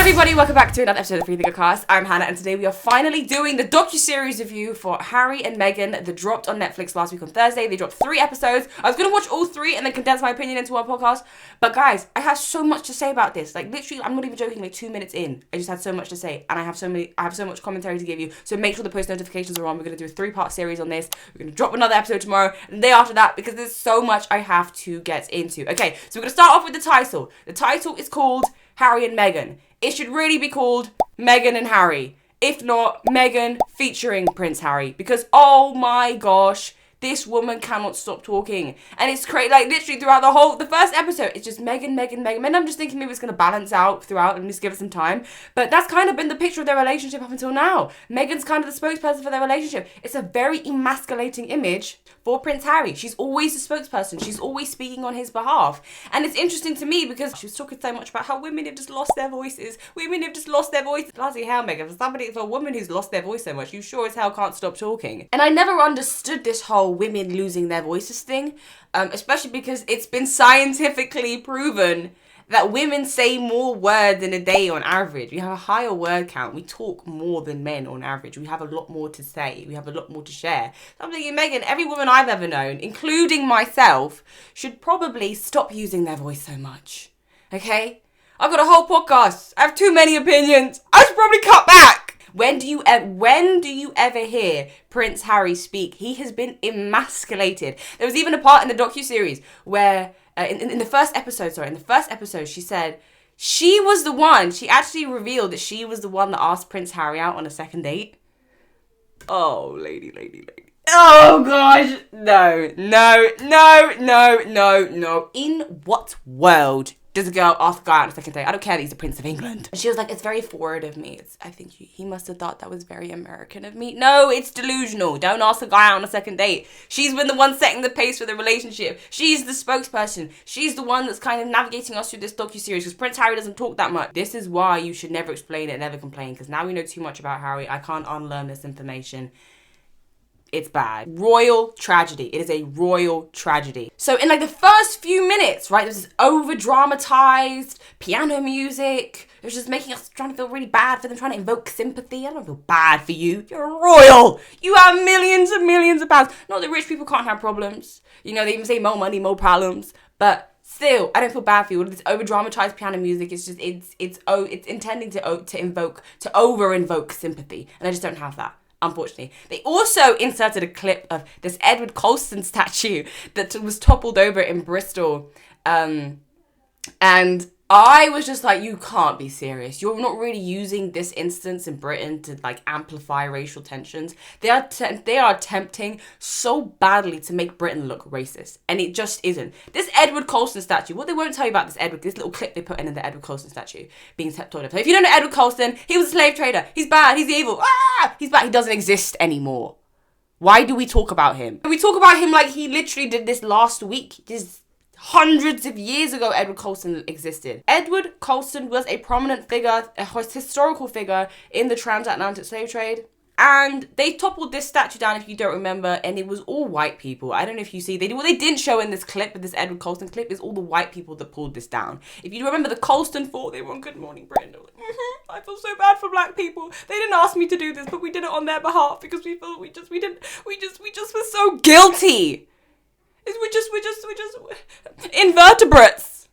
everybody, welcome back to another episode of Free Thinker Cast. I'm Hannah, and today we are finally doing the docuseries review for Harry and Meghan that dropped on Netflix last week on Thursday. They dropped 3 episodes. I was going to watch all 3 and then condense my opinion into one podcast. But guys, I have so much to say about this. Like literally, I'm not even joking, like 2 minutes in, I just had so much to say. And I have so much commentary to give you. So make sure the post notifications are on. We're going to do a 3-part series on this. We're going to drop another episode tomorrow and the day after that because there's so much I have to get into. Okay, so we're going to start off with the title. The title is called Harry and Meghan. It should really be called Meghan and Harry. If not, Meghan featuring Prince Harry. Because, oh my gosh, this woman cannot stop talking. And it's crazy, like, literally throughout the first episode, it's just Meghan. And I'm just thinking maybe it's going to balance out throughout and just give it some time. But that's kind of been the picture of their relationship up until now. Meghan's kind of the spokesperson for their relationship. It's a very emasculating image for Prince Harry. She's always the spokesperson. She's always speaking on his behalf. And it's interesting to me because she was talking so much about how women have just lost their voices. Women have just lost their voices. Bloody hell, Meghan. For a woman who's lost their voice so much, you sure as hell can't stop talking. And I never understood this whole women losing their voices thing, especially because it's been scientifically proven that women say more words in a day on average. We have a higher word count. We talk more than men on average. We have a lot more to say. We have a lot more to share. So I'm thinking, Meghan, every woman I've ever known, including myself, should probably stop using their voice so much. Okay? I've got a whole podcast. I have too many opinions. I should probably cut back. When do you ever hear Prince Harry speak? He has been emasculated. There was even a part in the docuseries where, in the first episode, she said she actually revealed that she was the one that asked Prince Harry out on a second date. Oh, lady. Oh, gosh. No. In what world does a girl ask a guy on a second date? I don't care that he's the Prince of England. And she was like, it's very forward of me. I think he must have thought that was very American of me. No, it's delusional. Don't ask a guy out on a second date. She's been the one setting the pace for the relationship. She's the spokesperson. She's the one that's kind of navigating us through this docuseries because Prince Harry doesn't talk that much. This is why you should never explain it, never complain, because now we know too much about Harry. I can't unlearn this information. It's bad. Royal tragedy. It is a royal tragedy. So in like the first few minutes, right, there's this over-dramatized piano music. It was just making us trying to feel really bad for them, trying to invoke sympathy. I don't feel bad for you. You're royal. You have millions and millions of pounds. Not that rich people can't have problems. You know, they even say more money, more problems. But still, I don't feel bad for you. All this over-dramatized piano music is just, it's intending to over-invoke sympathy. And I just don't have that. Unfortunately. They also inserted a clip of this Edward Colston statue that was toppled over in Bristol. And I was just like, you can't be serious. You're not really using this instance in Britain to like amplify racial tensions. They are attempting so badly to make Britain look racist. And it just isn't. This Edward Colston statue, what they won't tell you about this little clip they put in the Edward Colston statue being told of. So if you don't know Edward Colston, he was a slave trader. He's bad. He's evil. He's bad. He doesn't exist anymore. Why do we talk about him? We talk about him like he literally did this last week. Just hundreds of years ago, Edward Colston existed. Edward Colston was a prominent figure, a historical figure in the transatlantic slave trade. And they toppled this statue down, if you don't remember, and it was all white people. I don't know if you see, what they didn't show in this clip, this Edward Colston clip, is all the white people that pulled this down. If you remember the Colston 4, they were on Good Morning Britain. They were like, I feel so bad for black people. They didn't ask me to do this, but we did it on their behalf because we just were so guilty. We're just invertebrates.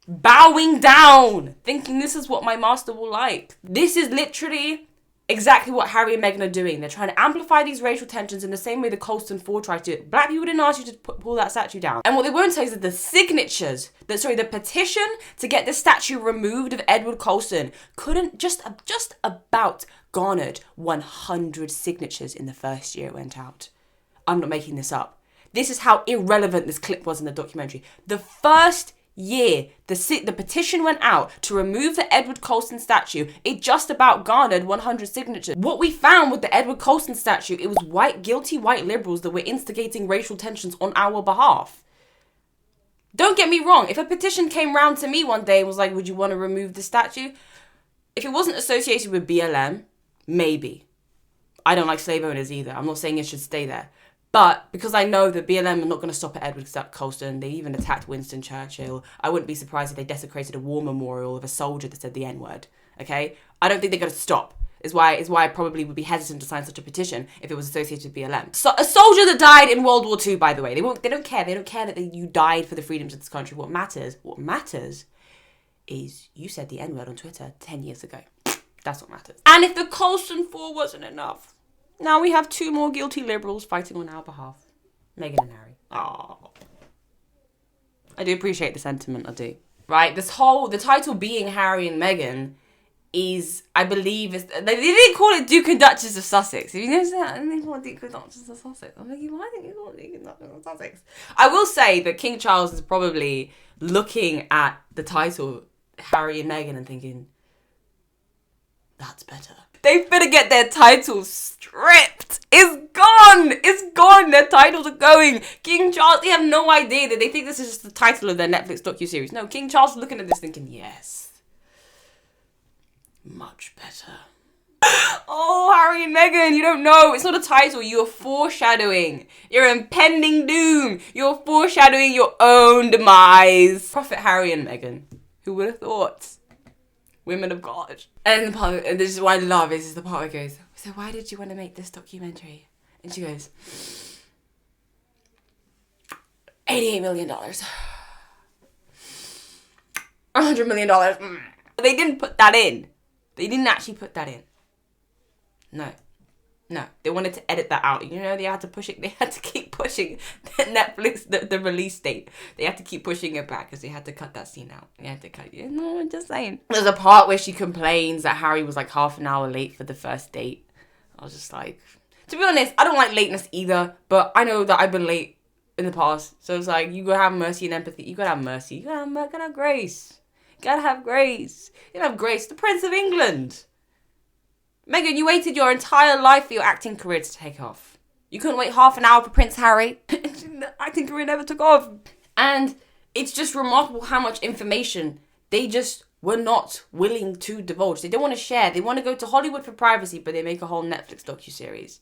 Bowing down, thinking this is what my master will like. This is literally exactly what Harry and Meghan are doing. They're trying to amplify these racial tensions in the same way the Colston 4 tried to. Black people didn't ask you to pull that statue down. And what they won't tell you is that the petition to get the statue removed of Edward Colston couldn't just about garnered 100 signatures in the first year it went out. I'm not making this up. This is how irrelevant this clip was in the documentary. The first year the petition went out to remove the Edward Colston statue, it just about garnered 100 signatures. What we found with the Edward Colston statue, it was guilty white liberals that were instigating racial tensions on our behalf. Don't get me wrong. If a petition came round to me one day and was like, would you want to remove the statue? If it wasn't associated with BLM, maybe. I don't like slave owners either. I'm not saying it should stay there. But because I know that BLM are not going to stop at Edward Colston, they even attacked Winston Churchill. I wouldn't be surprised if they desecrated a war memorial of a soldier that said the N-word. Okay? I don't think they're going to stop. Is why I probably would be hesitant to sign such a petition if it was associated with BLM. So a soldier that died in World War II, by the way, they don't care. They don't care that you died for the freedoms of this country. What matters is you said the N-word on Twitter 10 years ago. That's what matters. And if the Colston 4 wasn't enough, now we have 2 more guilty liberals fighting on our behalf. Meghan and Harry. Oh, I do appreciate the sentiment, I do. Right, the title being Harry and Meghan is, I believe, they didn't call it Duke and Duchess of Sussex. Have you noticed that? I didn't call it Duke and Duchess of Sussex. I'm like, why didn't you call it Duke and Duchess of Sussex? I will say that King Charles is probably looking at the title Harry and Meghan and thinking, that's better. They better get their titles stripped. It's gone. It's gone. Their titles are going. King Charles, they have no idea that they think this is just the title of their Netflix docuseries. No, King Charles is looking at this thinking, yes. Much better. Oh, Harry and Meghan, you don't know. It's not a title. You're foreshadowing your impending doom. You're foreshadowing your own demise. Prophet Harry and Meghan. Who would have thought? Women of God. And the part, and this is what I love, is the part where it goes, so why did you want to make this documentary? And she goes, $88 million. $100 million. They didn't put that in. They didn't actually put that in. No. They wanted to edit that out. You know, they had to push it. They had to keep pushing Netflix, the release date. They had to keep pushing it back because they had to cut that scene out. They had to cut it. No, I'm just saying. There's a part where she complains that Harry was like half an hour late for the first date. I was just like, to be honest, I don't like lateness either, but I know that I've been late in the past. So it's like, you gotta have mercy and empathy. You gotta have mercy. You gotta have grace. You gotta have grace. You gotta have grace. The Prince of England. Meghan, you waited your entire life for your acting career to take off. You couldn't wait half an hour for Prince Harry. The acting career never took off. And it's just remarkable how much information they just were not willing to divulge. They don't want to share. They want to go to Hollywood for privacy, but they make a whole Netflix docuseries.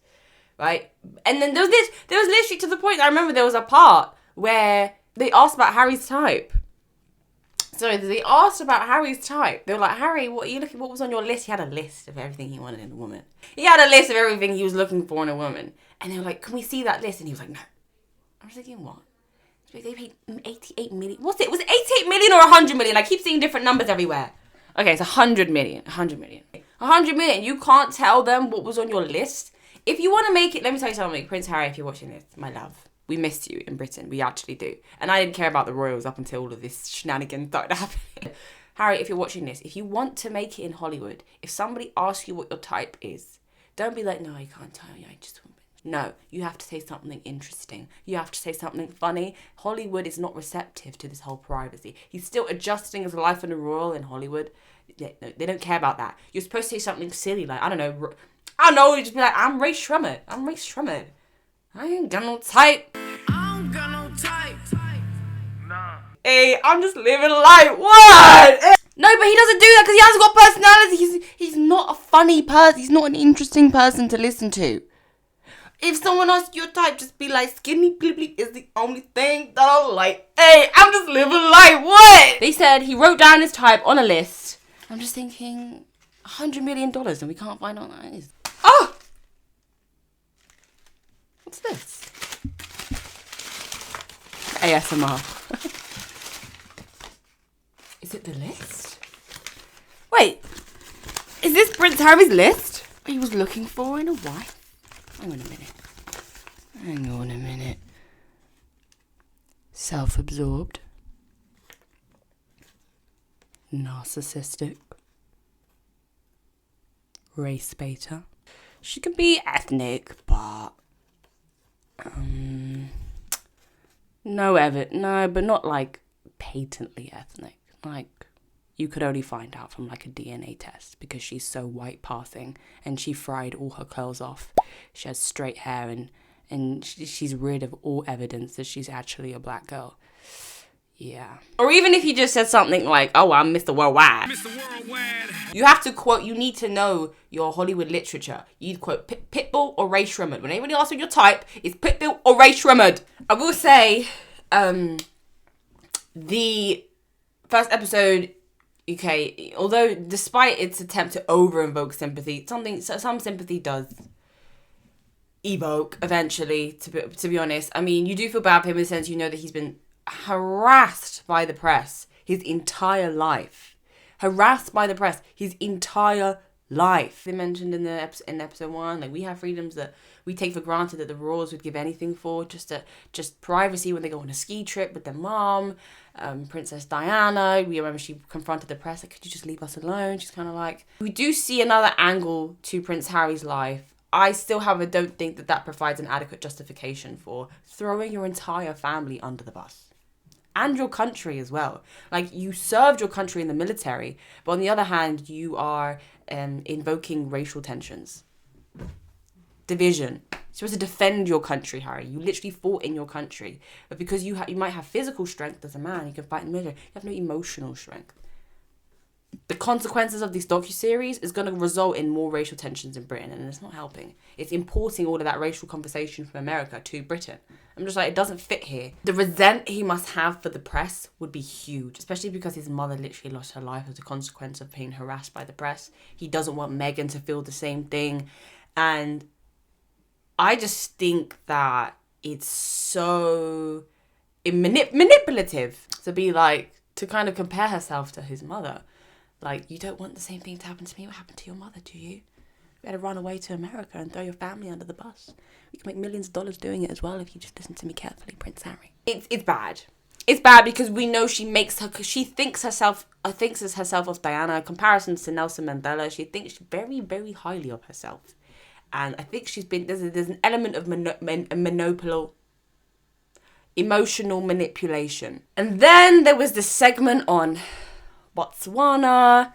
Right? And then there was literally to the point, I remember there was a part where they asked about Harry's type. So they asked about Harry's type. They were like, Harry, what was on your list? He had a list of everything he wanted in a woman. He had a list of everything he was looking for in a woman. And they were like, can we see that list? And he was like, no. I was thinking, what? They paid 88 million. What's it? Was it 88 million or 100 million? I keep seeing different numbers everywhere. Okay, it's 100 million. 100 million. 100 million. You can't tell them what was on your list. If you want to make it, let me tell you something. Prince Harry, if you're watching this, my love. We missed you in Britain. We actually do. And I didn't care about the royals up until all of this shenanigans started happening. Harry, if you're watching this, if you want to make it in Hollywood, if somebody asks you what your type is, don't be like, no, I can't tell you. I just want... No, you have to say something interesting. You have to say something funny. Hollywood is not receptive to this whole privacy. He's still adjusting his life in a royal in Hollywood. They don't care about that. You're supposed to say something silly like, I don't know, you just be like, I'm Ray Shremmerd. I ain't got no type. Nah. Hey, I'm just living life. What? No, but he doesn't do that because he hasn't got personality. He's not a funny person. He's not an interesting person to listen to. If someone asks your type, just be like, skinny bleep is the only thing that I like. Hey, I'm just living life. What? They said he wrote down his type on a list. I'm just thinking, $100 million and we can't find out what that is. Oh! What's this? ASMR. Is it the list? Wait. Is this Prince Harry's list? He was looking for in a wife? Hang on a minute. Self-absorbed. Narcissistic. Race baiter. She could be ethnic, but... No, but not like patently ethnic. Like, you could only find out from like a DNA test because she's so white passing and she fried all her curls off. She has straight hair and she's rid of all evidence that she's actually a black girl. Yeah. Or even if he just said something like, oh, I'm Mr. Worldwide. Mr. Worldwide. You have to quote, you need to know your Hollywood literature. You quote Pitbull or Ray Shremmerd. When anybody asks you your type, it's Pitbull or Ray Shremmerd. I will say, the first episode, okay, although despite its attempt to over-invoke sympathy, some sympathy does evoke eventually, to be honest. I mean, you do feel bad for him in the sense you know that he's been harassed by the press his entire life. Harassed by the press his entire life. They mentioned in episode 1, like, we have freedoms that we take for granted that the royals would give anything for, just privacy when they go on a ski trip with their mom. Princess Diana, we remember she confronted the press, like, could you just leave us alone? She's kind of like, we do see another angle to Prince Harry's life. I still, however, don't think that provides an adequate justification for throwing your entire family under the bus. And your country as well. Like, you served your country in the military, but on the other hand, you are invoking racial tensions. Division. You're supposed to defend your country, Harry. You literally fought in your country. But because you might have physical strength as a man, you can fight in the military, you have no emotional strength. The consequences of this docuseries is going to result in more racial tensions in Britain, and it's not helping. It's importing all of that racial conversation from America to Britain. I'm just like, it doesn't fit here. The resent he must have for the press would be huge, especially because his mother literally lost her life as a consequence of being harassed by the press. He doesn't want Meghan to feel the same thing. And I just think that it's so manipulative to be like, to kind of compare herself to his mother. Like, you don't want the same thing to happen to me. What happened to your mother, do you? You better run away to America and throw your family under the bus. You can make millions of dollars doing it as well if you just listen to me carefully, Prince Harry. It's bad. It's bad because we know she thinks herself of Diana. Comparisons to Nelson Mandela, she thinks very, very highly of herself. And I think there's an element of emotional manipulation. And then there was the segment on Botswana.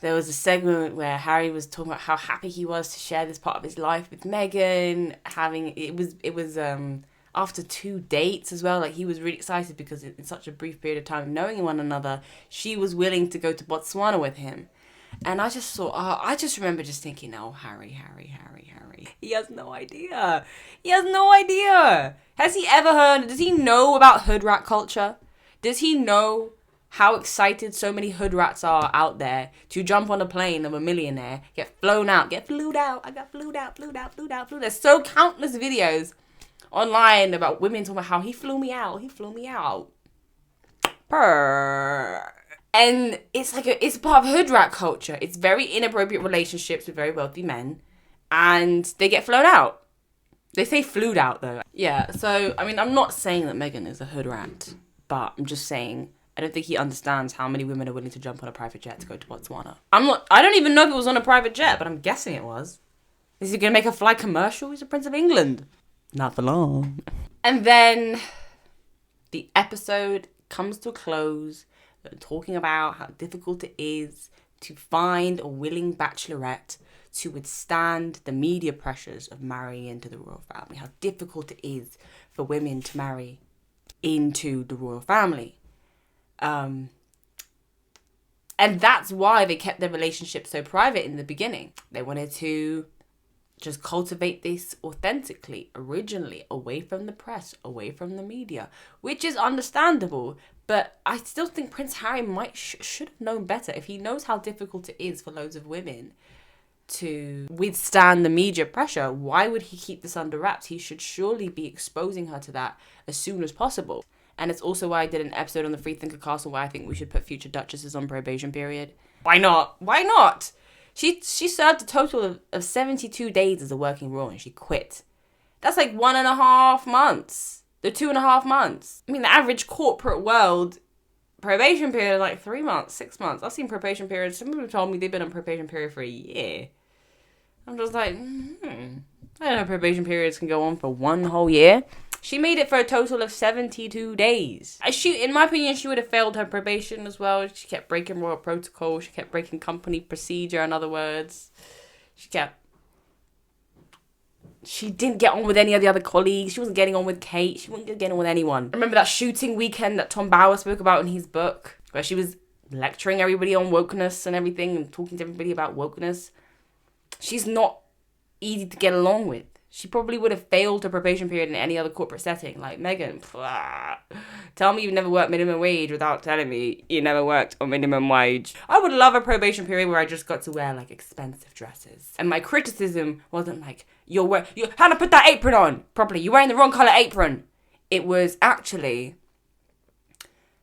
There was a segment where Harry was talking about how happy he was to share this part of his life with Meghan. It was after 2 dates as well. Like, he was really excited because in such a brief period of time knowing one another, she was willing to go to Botswana with him. And I just remember just thinking, oh, Harry. He has no idea. Has he ever heard, does he know about hood rat culture? Does he know how excited so many hood rats are out there to jump on a plane of a millionaire, get flued out. I got flued out. There's so countless videos online about women talking about how he flew me out. Purr. And it's part of hood rat culture. It's very inappropriate relationships with very wealthy men, and they get flown out. They say flued out though. Yeah, so I mean, I'm not saying that Meghan is a hood rat, but I'm just saying I don't think he understands how many women are willing to jump on a private jet to go to Botswana. I don't even know if it was on a private jet, but I'm guessing it was. Is he going to make a fly commercial? He's the Prince of England. Not for long. And then the episode comes to a close, talking about how difficult it is to find a willing bachelorette to withstand the media pressures of marrying into the royal family. How difficult it is for women to marry into the royal family. And that's why they kept their relationship so private in the beginning. They wanted to just cultivate this authentically, originally, away from the press, away from the media, which is understandable. But I still think Prince Harry should have known better. If he knows how difficult it is for loads of women to withstand the media pressure, why would he keep this under wraps? He should surely be exposing her to that as soon as possible. And it's also why I did an episode on the Freethinker Castle where I think we should put future duchesses on probation period. Why not? She served a total of 72 days as a working royal and she quit. That's like 1.5 months. The 2.5 months. I mean, the average corporate world probation period is like 3 months, 6 months. I've seen probation periods. Some people told me they've been on probation period for a year. I'm just like, I don't know, probation periods can go on for 1 whole year. She made it for a total of 72 days. In my opinion, she would have failed her probation as well. She kept breaking royal protocol. She kept breaking company procedure, in other words. She kept She didn't get on with any of the other colleagues. She wasn't getting on with Kate. She wasn't getting on with anyone. Remember that shooting weekend that Tom Bauer spoke about in his book, where she was lecturing everybody on wokeness and everything and talking to everybody about wokeness? She's not easy to get along with. She probably would have failed her probation period in any other corporate setting. Like, Meghan, tell me you've never worked minimum wage without telling me you never worked on minimum wage. I would love a probation period where I just got to wear, like, expensive dresses. And my criticism wasn't like, Hannah, put that apron on properly. You're wearing the wrong colour apron. It was actually,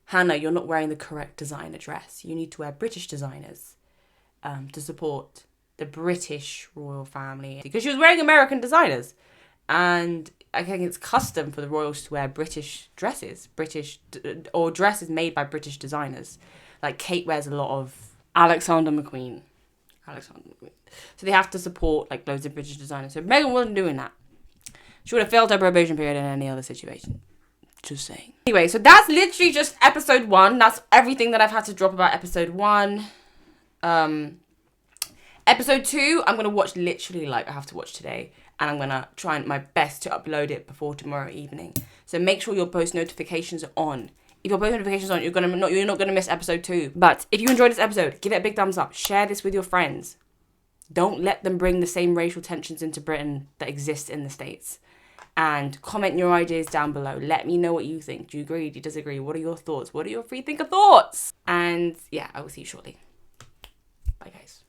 Hannah, you're not wearing the correct designer dress. You need to wear British designers to support the British royal family, because she was wearing American designers, and I think it's custom for the royals to wear British dresses, or dresses made by British designers. Like Kate wears a lot of Alexander McQueen. So they have to support like loads of British designers. So Meghan wasn't doing that. She would have failed her probation period in any other situation. Just saying. Anyway, so that's literally just episode 1. That's everything that I've had to drop about episode 1. Episode 2, I'm going to watch literally, like, I have to watch today. And I'm going to try my best to upload it before tomorrow evening. So make sure your post notifications are on. If your post notifications are on, you're not going to miss episode 2. But if you enjoyed this episode, give it a big thumbs up. Share this with your friends. Don't let them bring the same racial tensions into Britain that exist in the States. And comment your ideas down below. Let me know what you think. Do you agree? Do you disagree? What are your thoughts? What are your free thinker thoughts? And yeah, I will see you shortly. Bye, guys.